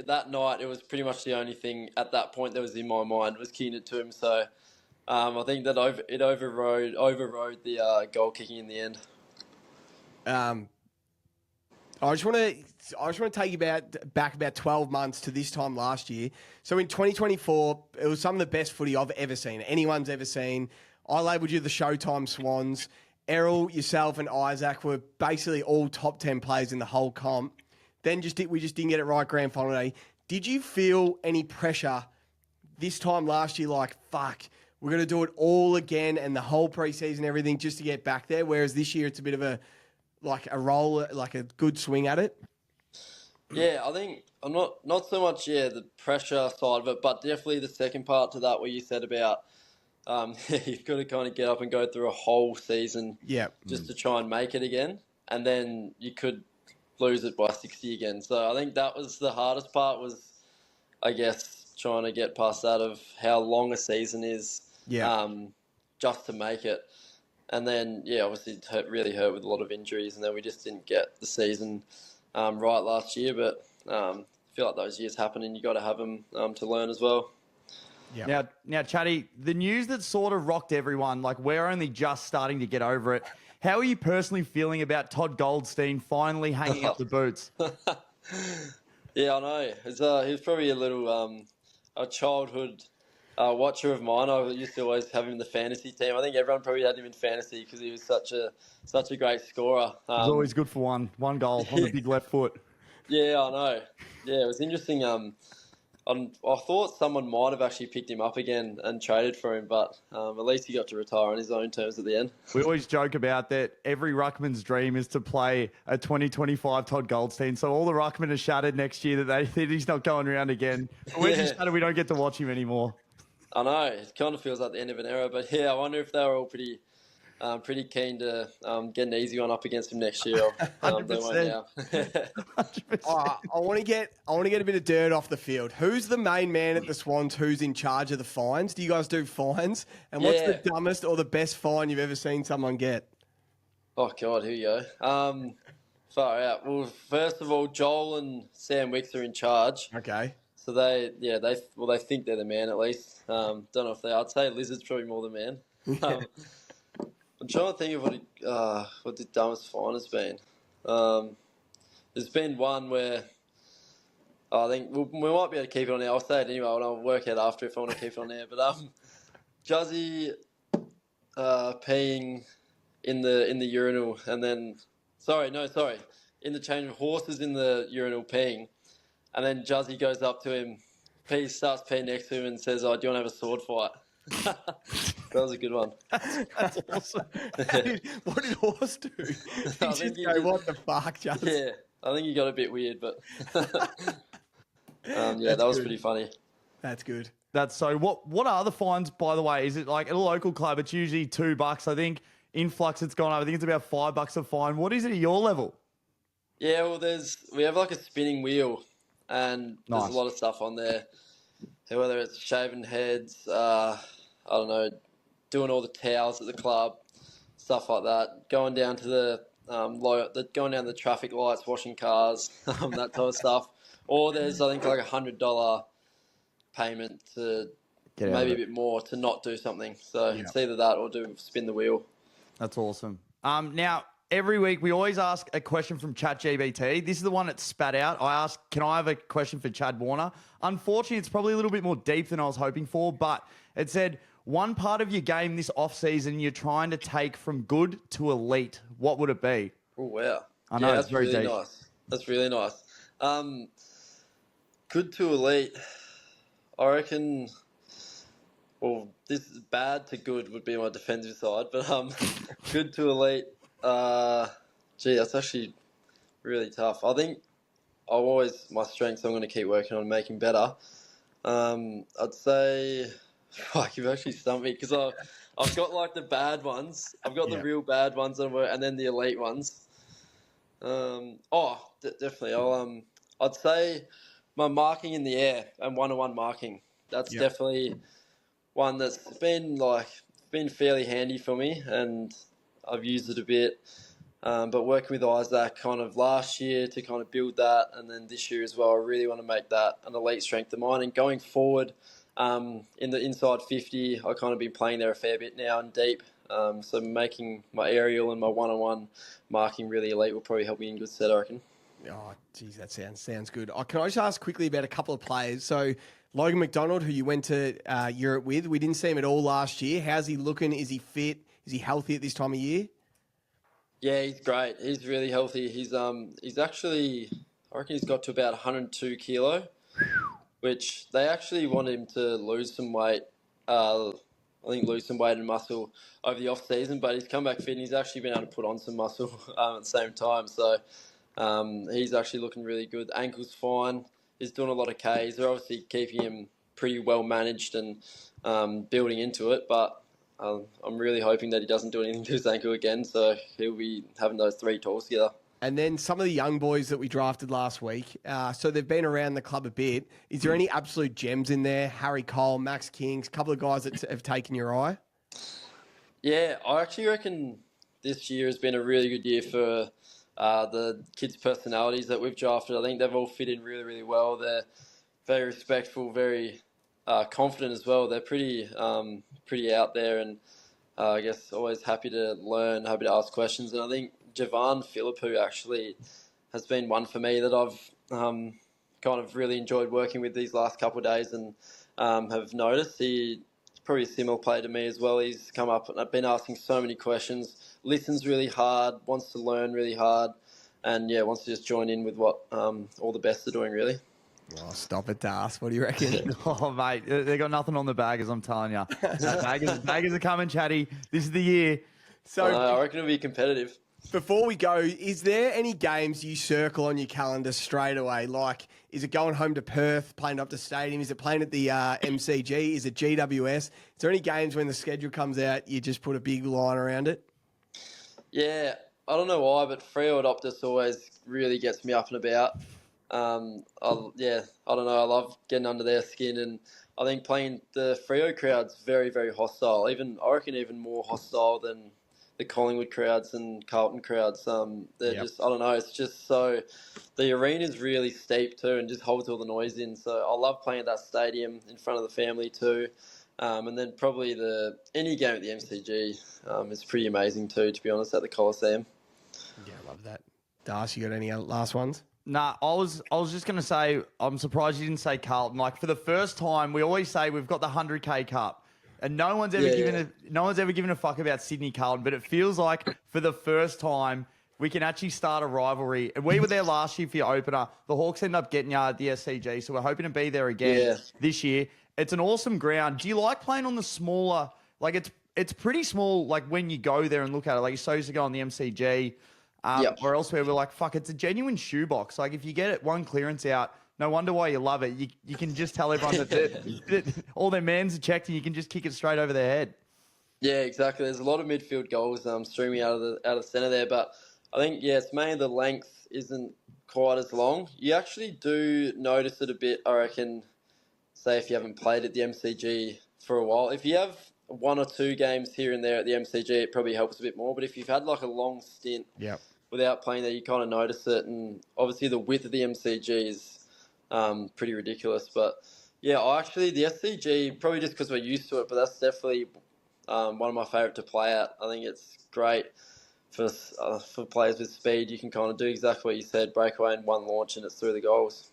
that night it was pretty much the only thing at that point that was in my mind was kicking it to him. So I think that it overrode the goal kicking in the end.
I just want to take you back about 12 months to this time last year. So in 2024, it was some of the best footy I've ever seen, anyone's ever seen. I labelled you the Showtime Swans. Errol, yourself, and Isaac were basically all top 10 players in the whole comp. Then we just didn't get it right grand final day. Did you feel any pressure this time last year, like, fuck, we're going to do it all again and the whole preseason, everything, just to get back there? Whereas this year it's a bit of a roll, like a good swing at it?
Yeah, I think I'm not so much the pressure side of it, but definitely the second part to that where you said about you've got to kind of get up and go through a whole season just to try and make it again, and then you could lose it by 60 again. So I think that was the hardest part was, I guess, trying to get past that of how long a season is just to make it. And then, obviously it really hurt with a lot of injuries, and then we just didn't get the season right last year. But I feel like those years happen, and you got to have them to learn as well.
Yeah. Now, Chatty, the news that sort of rocked everyone, like we're only just starting to get over it. How are you personally feeling about Todd Goldstein finally hanging up the boots?
Yeah, I know. He was probably a little a childhood watcher of mine. I used to always have him in the fantasy team. I think everyone probably had him in fantasy because he was such a great scorer.
He's always good for one goal on the big left foot.
Yeah, I know. Yeah, it was interesting. I thought someone might have actually picked him up again and traded for him, but at least he got to retire on his own terms at the end.
We always joke about that every ruckman's dream is to play a 2025 Todd Goldstein. So all the ruckmen are shattered next year that he's not going around again. We're just shattered we don't get to watch him anymore.
I know. It kind of feels like the end of an era, but I wonder if they were all pretty keen to get an easy one up against him next year.
100%.
They won't now.
100%.
I want to get a bit of dirt off the field. Who's the main man at the Swans who's in charge of the fines? Do you guys do fines? And what's the dumbest or the best fine you've ever seen someone get?
Oh, God, here you go. Far out. Well, first of all, Joel and Sam Wicks are in charge.
Okay.
So they think they're the man at least. Don't know if they are. I'd say Lizard's probably more the man. I'm trying to think of what the dumbest fine has been. There's been one where I think we might be able to keep it on there. I'll say it anyway, and I'll work out after if I want to keep it on there. But Juzzy peeing in the urinal, and then in the change of horses in the urinal peeing, and then Juzzy goes up to him, starts peeing next to him, and says, "Oh, do you want to have a sword fight?" That was a good one.
That's awesome.
What did Horse do? What the fuck, Juzz?
Yeah, I think he got a bit weird, but that was pretty funny.
That's good.
That's so. What are the fines, by the way? Is it like at a local club? It's usually $2. I think Influx it's gone up. I think it's about $5 a fine. What is it at your level?
Yeah, well, we have like a spinning wheel, and there's a lot of stuff on there. So whether it's shaving heads, I don't know, doing all the towels at the club, stuff like that. Going down to going down the traffic lights, washing cars, that type of stuff. Or there's I think like $100 payment to maybe a bit more to not do something. So it's either that or spin the wheel.
That's awesome. Now, every week we always ask a question from ChatGPT. This is the one that spat out. I asked, can I have a question for Chad Warner? Unfortunately, it's probably a little bit more deep than I was hoping for, but it said, one part of your game this off-season you're trying to take from good to elite. What would it be?
Oh, wow.
I know,
that's
it's very
really
deep.
nice. That's really nice. Good to elite. I reckon... Well, this is bad to good would be my defensive side, but good to elite. That's actually really tough. I think my strengths I'm going to keep working on making better. I'd say, fuck, you've actually stumped me because I've got like the bad ones. I've got the real bad ones, and then the elite ones. Definitely. I'd say my marking in the air and one-on-one marking. That's definitely one that's been fairly handy for me, and I've used it a bit. But working with Isaac kind of last year to kind of build that, and then this year as well, I really want to make that an elite strength of mine. And going forward, in the inside 50, I've kind of been playing there a fair bit now and deep. So making my aerial and my one-on-one marking really elite will probably help me in good stead, I reckon.
Oh, geez, that sounds good. Can I just ask quickly about a couple of players? So Logan McDonald, who you went to Europe with, we didn't see him at all last year. How's he looking? Is he fit? Is he healthy at this time of year?
Yeah, he's great. He's really healthy. He's actually, I reckon he's got to about 102 kilo, which they actually want him to lose some weight. I think lose some weight and muscle over the off season, but he's come back fit and he's actually been able to put on some muscle at the same time. So he's actually looking really good. Ankle's fine. He's doing a lot of Ks. They're obviously keeping him pretty well managed and building into it, but I'm really hoping that he doesn't do anything to his ankle again, so he'll be having those 3 tours together.
And then some of the young boys that we drafted last week, so they've been around the club a bit. Is there any absolute gems in there? Harry Cole, Max Kings, a couple of guys that have taken your eye?
Yeah, I actually reckon this year has been a really good year for the kids' personalities that we've drafted. I think they've all fit in really, really well. They're very respectful, very confident as well. They're pretty out there, and I guess always happy to learn, happy to ask questions. And I think Javan Philippou actually has been one for me that I've kind of really enjoyed working with these last couple of days, and have noticed he's probably a similar player to me as well. He's come up and I've been asking so many questions, listens really hard, wants to learn really hard, and wants to just join in with what all the best are doing, really.
Oh, stop it, Das. What do you reckon?
Oh, mate, they got nothing on the baggers, I'm telling you. Baggers are coming, Chatty. This is the year.
So
I reckon it'll be competitive.
Before we go, is there any games you circle on your calendar straight away? Like, is it going home to Perth, playing up to Stadium? Is it playing at the MCG? Is it GWS? Is there any games when the schedule comes out, you just put a big line around it?
Yeah, I don't know why, but Freo Optus always really gets me up and about. I don't know. I love getting under their skin, and I think playing the Freo crowd's very, very hostile. I reckon even more hostile than the Collingwood crowds and Carlton crowds. They're just, I don't know, it's just so, the arena's really steep too and just holds all the noise in. So I love playing at that stadium in front of the family too. And then probably any game at the MCG is pretty amazing too, to be honest, at the Coliseum.
Yeah, I love that. Das, you got any last ones?
Nah, I was just going to say, I'm surprised you didn't say Carlton. Like, for the first time, we always say we've got the 100K Cup. And no one's ever given a fuck about Sydney Carlton, but it feels like for the first time we can actually start a rivalry. And we were there last year for your opener. The Hawks ended up getting you at the SCG, so we're hoping to be there again this year. It's an awesome ground. Do you like playing on the smaller? Like it's pretty small. Like when you go there and look at it, like you used to go on the MCG or elsewhere. We're like, fuck, it's a genuine shoebox. Like if you get it one clearance out. No wonder why you love it. You can just tell everyone that all their mans are checked and you can just kick it straight over their head.
Yeah, exactly. There's a lot of midfield goals streaming out of the centre there, but I think it's mainly the length isn't quite as long. You actually do notice it a bit, I reckon. Say if you haven't played at the MCG for a while, if you have 1 or 2 games here and there at the MCG, it probably helps a bit more. But if you've had like a long stint without playing there, you kind of notice it. And obviously the width of the MCG is pretty ridiculous, but the SCG, probably just because we're used to it, but that's definitely one of my favourite to play at. I think it's great for players with speed. You can kind of do exactly what you said, breakaway in one launch, and it's through the goals.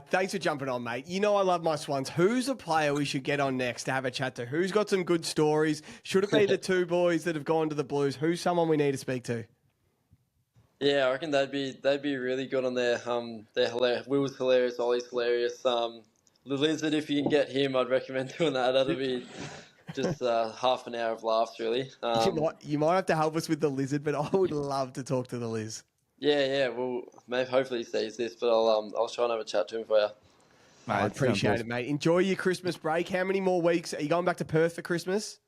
Thanks for jumping on, mate. You know I love my Swans. Who's a player we should get on next to have a chat to? Who's got some good stories? Should it be the 2 boys that have gone to the Blues? Who's someone we need to speak to?
Yeah, I reckon they'd be really good on there. They're hilarious. Will's hilarious. Ollie's hilarious. The Lizard, if you can get him, I'd recommend doing that. That'll be just half an hour of laughs, really.
You might have to help us with the Lizard, but I would love to talk to the Liz.
Yeah. Well, maybe hopefully he sees this, but I'll try and have a chat to him for you.
Mate,
I
it sounds
appreciate
awesome.
it, mate. Enjoy your Christmas break. How many more weeks? Are you going back to Perth for Christmas?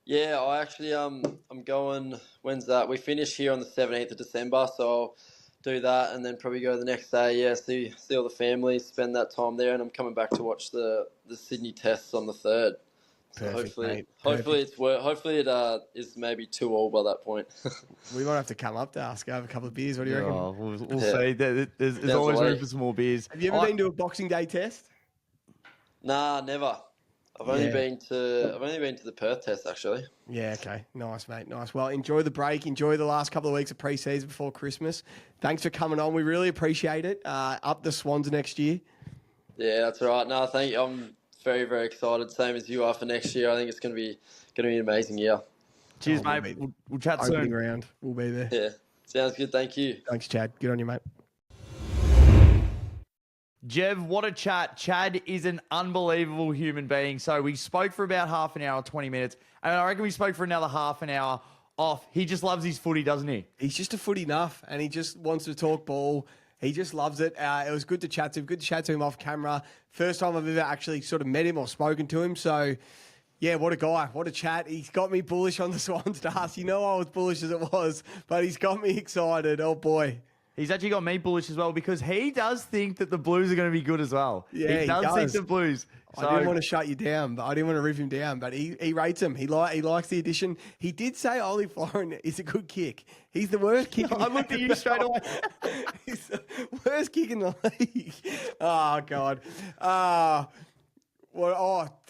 Yeah, I actually I'm going. When's that? We finish here on the 17th of December, so I'll do that and then probably go the next day. Yeah, see all the family, spend that time there, and I'm coming back to watch the Sydney tests on the 3rd. So
Perfect, mate.
hopefully
Perfect.
it's hopefully it is maybe 2-2 by that point.
We might have to come up to ask, have a couple of beers. What do you reckon?
Oh, we'll
Yeah.
see. There's
Sounds
always room
elite.
for some more beers.
Have you ever been to a Boxing Day test?
Nah, never. I've only been to the Perth test actually.
Yeah, okay. Nice, mate. Nice. Well, enjoy the break. Enjoy the last couple of weeks of pre-season before Christmas. Thanks for coming on. We really appreciate it. Up the Swans next year.
Yeah, that's all right. No, thank you. I'm very, very excited. Same as you are for next year. I think it's going to be an amazing year.
Cheers,
we'll
mate.
be
We'll chat
Opening
soon.
round. We'll be there.
Yeah, sounds good. Thank you.
Thanks, Chad. Good on you, mate.
Jev, what a chat. Chad is an unbelievable human being. So we spoke for about half an hour, 20 minutes, and I reckon we spoke for another half an hour off. He just loves his footy, doesn't he?
He's just a footy nuff, and he just wants to talk ball. He just loves it. It was good to chat to him. Good to chat to him off camera. First time I've ever actually sort of met him or spoken to him. So, yeah, what a guy. What a chat. He's got me bullish on the Swans Stars. You know I was bullish as it was, but he's got me excited. Oh, boy.
He's actually got me bullish as well because he does think that the Blues are going to be good as well.
Yeah,
he does think the Blues. So,
I didn't want to shut you down, but I didn't want to rip him down. But he rates him. He likes the addition. He did say Ollie Florin is a good kick. He's the worst kick.
I looked at you straight away.
He's the worst kick in the league. Oh God.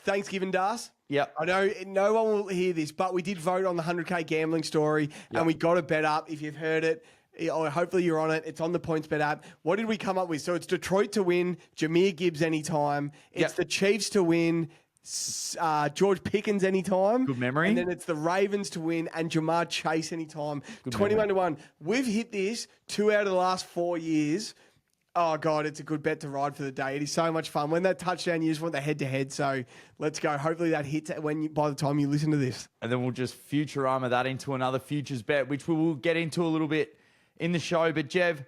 Thanksgiving, Das.
Yep.
I know no one will hear this, but we did vote on the 100K gambling story, and we got a bet up. If you've heard it. Or hopefully you're on it. It's on the PointsBet app. What did we come up with? So it's Detroit to win, Jameer Gibbs anytime. It's the Chiefs to win, George Pickens anytime.
Good memory.
And then it's the Ravens to win and Jamar Chase anytime. 21 to 1. We've hit this 2 out of the last 4 years. Oh, God, it's a good bet to ride for the day. It is so much fun. When that touchdown, you just want the head-to-head. So let's go. Hopefully that hits by the time you listen to this.
And then we'll just Futurama that into another futures bet, which we will get into a little bit in the show. But Jev,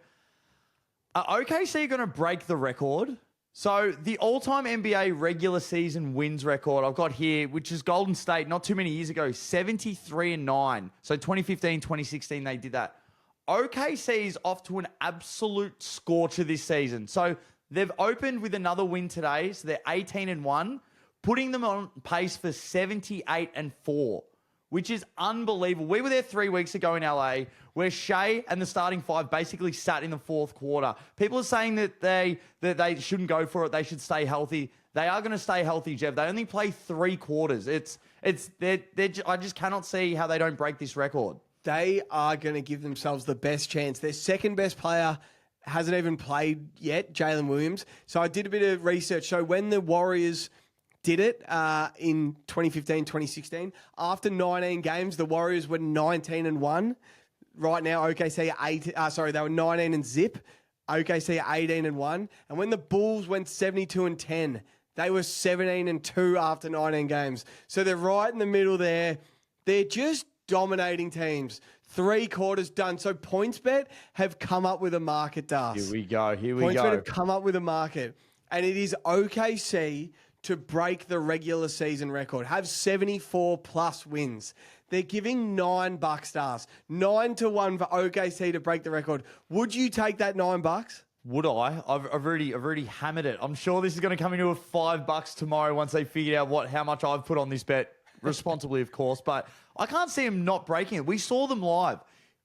are OKC going to break the record? So the all-time NBA regular season wins record I've got here, which is Golden State not too many years ago, 73-9. So 2015, 2016, they did that. OKC is off to an absolute scorcher this season. So they've opened with another win today. So they're 18-1, putting them on pace for 78-4. Which is unbelievable. We were there 3 weeks ago in LA where Shea and the starting five basically sat in the fourth quarter. People are saying that they shouldn't go for it. They should stay healthy. They are going to stay healthy, Jeff. They only play 3 quarters. I just cannot see how they don't break this record.
They are going to give themselves the best chance. Their second best player hasn't even played yet, Jalen Williams. So I did a bit of research. So when the Warriors did it in 2015, 2016. After 19 games, the Warriors were 19-1. Right now, OKC are they were 19-0. OKC are 18-1. And when the Bulls went 72-10, they were 17-2 after 19 games. So they're right in the middle there. They're just dominating teams. 3 quarters done. So PointsBet have come up with a market, Das.
Here we go.
PointsBet have come up with a market. And it is OKC to break the regular season record, have 74 plus wins. They're giving $9, stars. 9 to 1 for OKC to break the record. Would you take that $9?
Would I? I've already hammered it. I'm sure this is going to come into a $5 tomorrow once they figure out how much I've put on this bet, responsibly, of course. But I can't see them not breaking it. We saw them live.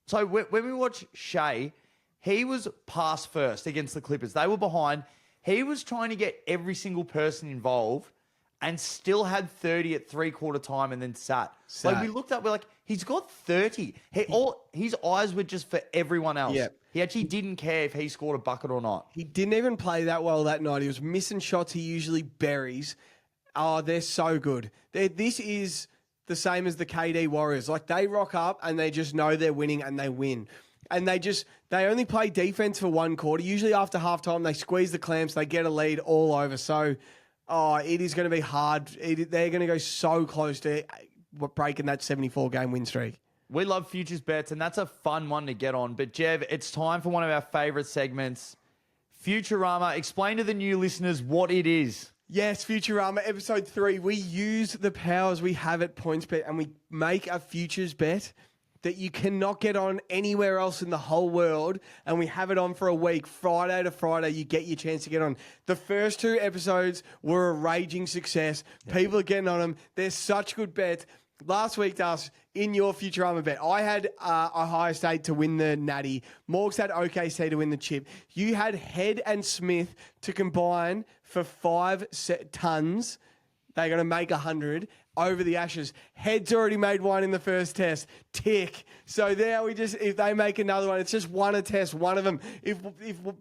So when we watched Shea, he was pass first against the Clippers. They were behind. He was trying to get every single person involved and still had 30 at 3/4 time and then sat. Like we looked up, we're like, he's got 30. His eyes were just for everyone else.
Yep.
He actually didn't care if he scored a bucket or not.
He didn't even play that well that night. He was missing shots he usually buries. Oh, they're so good. This is the same as the KD Warriors. Like they rock up and they just know they're winning and they win. And they only play defense for 1 quarter. Usually after halftime, they squeeze the clamps, they get a lead all over. So, it is going to be hard. They're going to go so close to breaking that 74-game win streak.
We love futures bets, and that's a fun one to get on. But, Jev, it's time for one of our favorite segments, Futurama, explain to the new listeners what it is.
Yes, Futurama, episode 3. We use the powers we have at PointsBet and we make a futures bet that you cannot get on anywhere else in the whole world. And we have it on for a week. Friday to Friday, you get your chance to get on. The first 2 episodes were a raging success. People are getting on them. They're such good bets. Last week, Das, in your Futurama bet, I had Ohio State to win the Natty. Morgs had OKC to win the chip. You had Head and Smith to combine for 5 tons. They're going to make 100 over the Ashes. Head's already made 1 in the first test. Tick. So there if they make another one, it's just 1 a test, one of them. If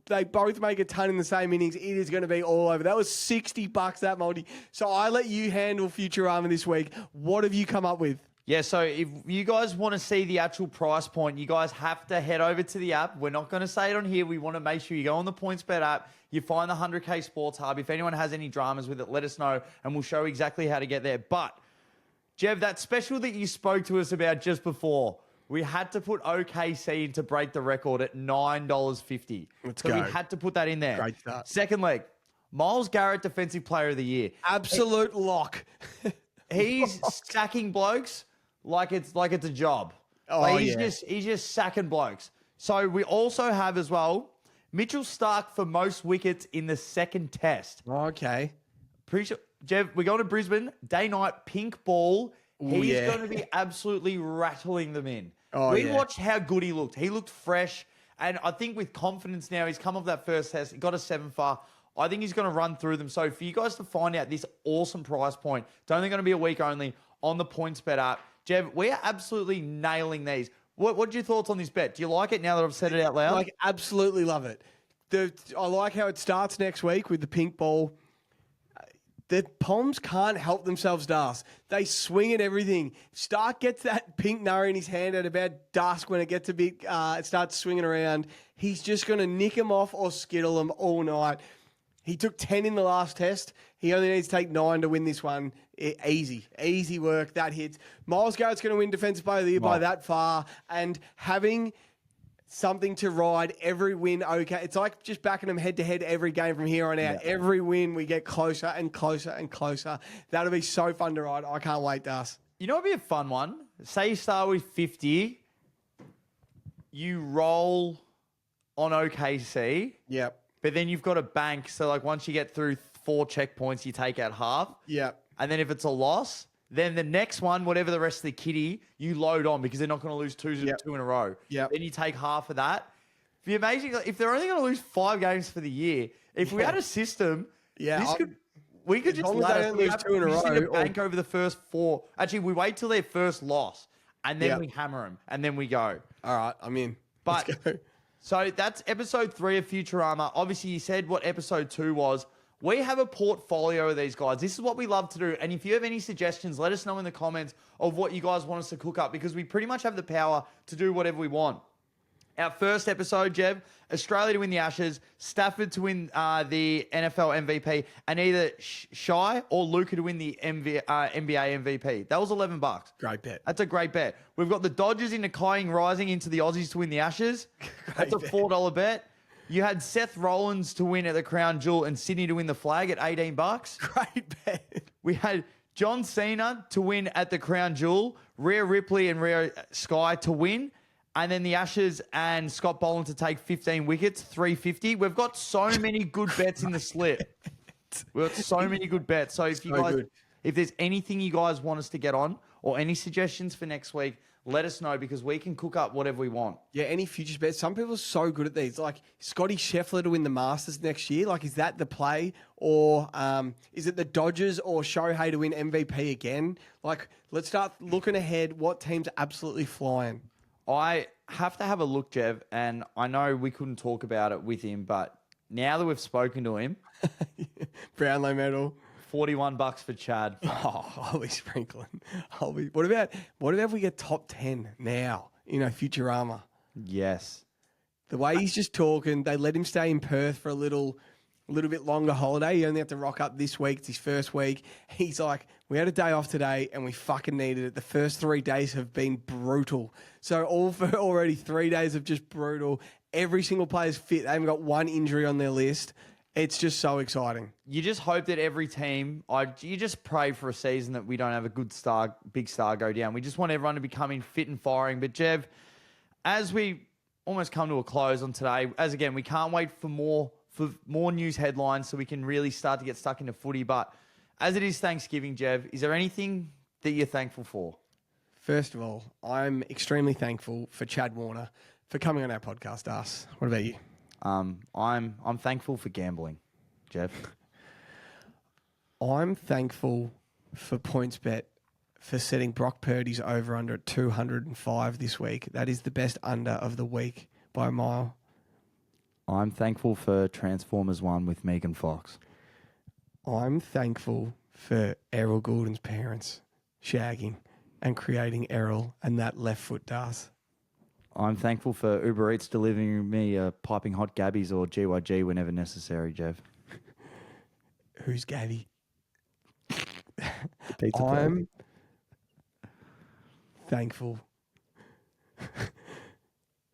they both make a ton in the same innings, it is going to be all over. That was $60, that multi. So I let you handle Futurama this week. What have you come up with?
Yeah, so if you guys want to see the actual price point, you guys have to head over to the app. We're not going to say it on here. We want to make sure you go on the PointsBet app. You find the 100K Sports Hub. If anyone has any dramas with it, let us know, and we'll show exactly how to get there. But, Jev, that special that you spoke to us about just before, we had to put OKC in to break the record at $9.50.
Let's go.
We had to put that in there.
Great start.
Second leg, Myles Garrett, Defensive Player of the Year.
Absolute lock.
He's sacking blokes like it's a job. He's just sacking blokes. So we also have as well Mitchell Starc for most wickets in the second test.
Okay.
Pretty sure, Jeff, we're going to Brisbane. Day night, pink ball. He's going to be absolutely rattling them in. We watched how good he looked. He looked fresh. And I think with confidence now, he's come off that first test. He got a 7-for. I think he's going to run through them. So for you guys to find out this awesome price point, it's only going to be a week only on the PointsBet app. Jev, we are absolutely nailing these. What's your thoughts on this bet? Do you like it now that I've said it out loud?
Absolutely love it. I like how it starts next week with the pink ball. The Poms can't help themselves, Das. They swing at everything. Starc gets that pink nurry in his hand at about dusk when it gets a bit, it starts swinging around. He's just going to nick him off or skittle him all night. He took 10 in the last test. He only needs to take 9 to win this one. Easy work. That hits. Myles Garrett's going to win Defensive Player of the Year by that far. And having something to ride every win, okay. It's like just backing them head-to-head every game from here on out. Yeah. Every win, we get closer and closer and closer. That'll be so fun to ride. I can't wait, Das.
You know what would be a fun one? Say you start with 50. You roll on OKC.
Yep.
But then you've got a bank. So, like, once you get through 4 checkpoints, you take out half.
Yep.
And then if it's a loss, then the next one, whatever the rest of the kitty, you load on because they're not going to lose two in a row.
Yep.
Then you take half of that. It'd be amazing. If they're only going to lose 5 games for the year, if we had a system, we could just let us lose 2 in a row. Bank over the first 4. Actually, we wait till their first loss, and then we hammer them, and then we go.
All right, I'm in.
But
let's go.
So that's episode 3 of Futurama. Obviously, you said what episode 2 was. We have a portfolio of these guys. This is what we love to do. And if you have any suggestions, let us know in the comments of what you guys want us to cook up because we pretty much have the power to do whatever we want. Our first episode, Jeb, Australia to win the Ashes, Stafford to win the NFL MVP, and either Shy or Luca to win the NBA MVP. That was $11.
Great bet.
That's a great bet. We've got the Dodgers into Kying Rising into the Aussies to win the Ashes. That's a $4 bet. You had Seth Rollins to win at the Crown Jewel and Sydney to win the flag at $18.
Great bet.
We had John Cena to win at the Crown Jewel, Rhea Ripley and Rhea Sky to win, and then the Ashes and Scott Boland to take 15 wickets, $350. We've got so many good bets in the slip. We've got so many good bets. So if you guys, if there's anything you guys want us to get on or any suggestions for next week, let us know because we can cook up whatever we want.
Yeah, any futures bets. Some people are so good at these. Like Scotty Scheffler to win the Masters next year. Like, is that the play? Or is it the Dodgers or Shohei to win MVP again? Like, let's start looking ahead. What teams are absolutely flying?
I have to have a look, Jev, and I know we couldn't talk about it with him, but now that we've spoken to him...
Brownlow medal.
$41 for Chad.
Oh, I'll be sprinkling. What about if we get top 10 now, Futurama?
Yes.
The way he's just talking, they let him stay in Perth for a little bit longer holiday. He only have to rock up this week. It's his first week. He's like, we had a day off today and we fucking needed it. The first 3 days have been brutal. So already 3 days of just brutal. Every single player's fit. They haven't got one injury on their list. It's just so exciting.
You just hope that every team, you just pray for a season that we don't have a big star go down. We just want everyone to be coming fit and firing. But Jev, as we almost come to a close on today, as again, we can't wait for more news headlines so we can really start to get stuck into footy. But as it is Thanksgiving, Jev, is there anything that you're thankful for?
First of all, I'm extremely thankful for Chad Warner for coming on our podcast, us. What about you?
I'm thankful for gambling, Jeff.
I'm thankful for PointsBet for setting Brock Purdy's over under at 205 this week. That is the best under of the week by a mile.
I'm thankful for Transformers 1 with Megan Fox.
I'm thankful for Errol Goulden's parents shagging and creating Errol and that left foot das.
I'm thankful for Uber Eats delivering me piping hot Gabbies or GYG whenever necessary, Jeff.
Who's Gabby?
Pizza
I'm thankful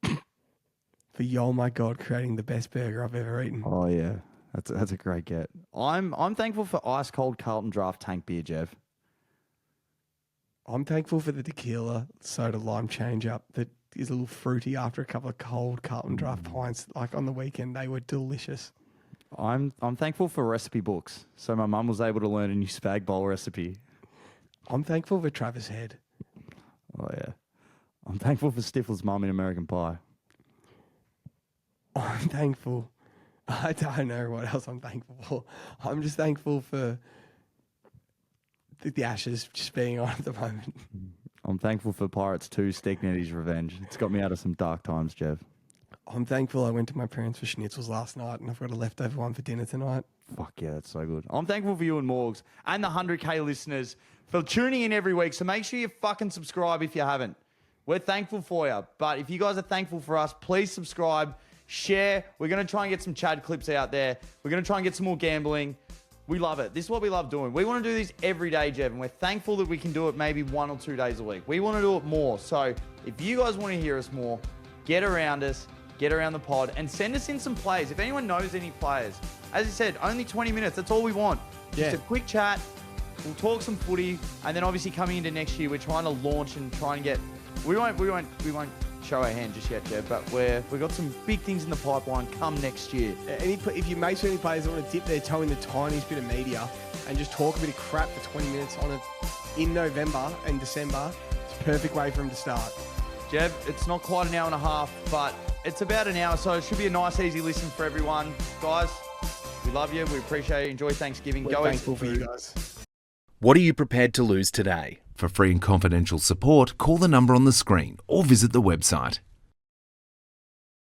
for Yo My God creating the best burger I've ever eaten.
Oh yeah, that's a great get. I'm thankful for ice cold Carlton Draft tank beer, Jeff.
I'm thankful for the tequila soda lime change up that is a little fruity after a couple of cold Carlton Draft pints. Like on the weekend, they were delicious.
I'm thankful for recipe books, so my mum was able to learn a new spag bowl recipe.
I'm thankful for Travis Head.
Oh yeah, I'm thankful for Stifler's mum in American Pie.
I'm thankful. I don't know what else I'm thankful for. I'm just thankful for the Ashes just being on at the moment.
I'm thankful for Pirates 2 Sticknetty's Revenge. It's got me out of some dark times, Jeff.
I'm thankful I went to my parents for schnitzels last night and I've got a leftover one for dinner tonight.
Fuck yeah, that's so good. I'm thankful for you and Morgs and the 100K listeners for tuning in every week. So make sure you fucking subscribe if you haven't. We're thankful for you. But if you guys are thankful for us, please subscribe, share. We're going to try and get some Chad clips out there. We're going to try and get some more gambling. We love it. This is what we love doing. We want to do this every day, Jev, and we're thankful that we can do it maybe 1 or 2 days a week. We want to do it more. So if you guys want to hear us more, get around us, get around the pod, and send us in some plays. If anyone knows any players, as I said, only 20 minutes. That's all we want. Just a quick chat. We'll talk some footy, and then obviously coming into next year, we're trying to launch and try and get. We won't show our hand just yet, Jeff, but we've got some big things in the pipeline come next year.
If you make any players that want to dip their toe in the tiniest bit of media and just talk a bit of crap for 20 minutes on it in November and December, it's a perfect way for them to start.
Jeb, it's not quite an hour and a half, but it's about an hour, so it should be a nice, easy listen for everyone. Guys, we love you. We appreciate it. Enjoy Thanksgiving.
We're thankful for you guys.
What are you prepared to lose today? For free and confidential support, call the number on the screen or visit the website.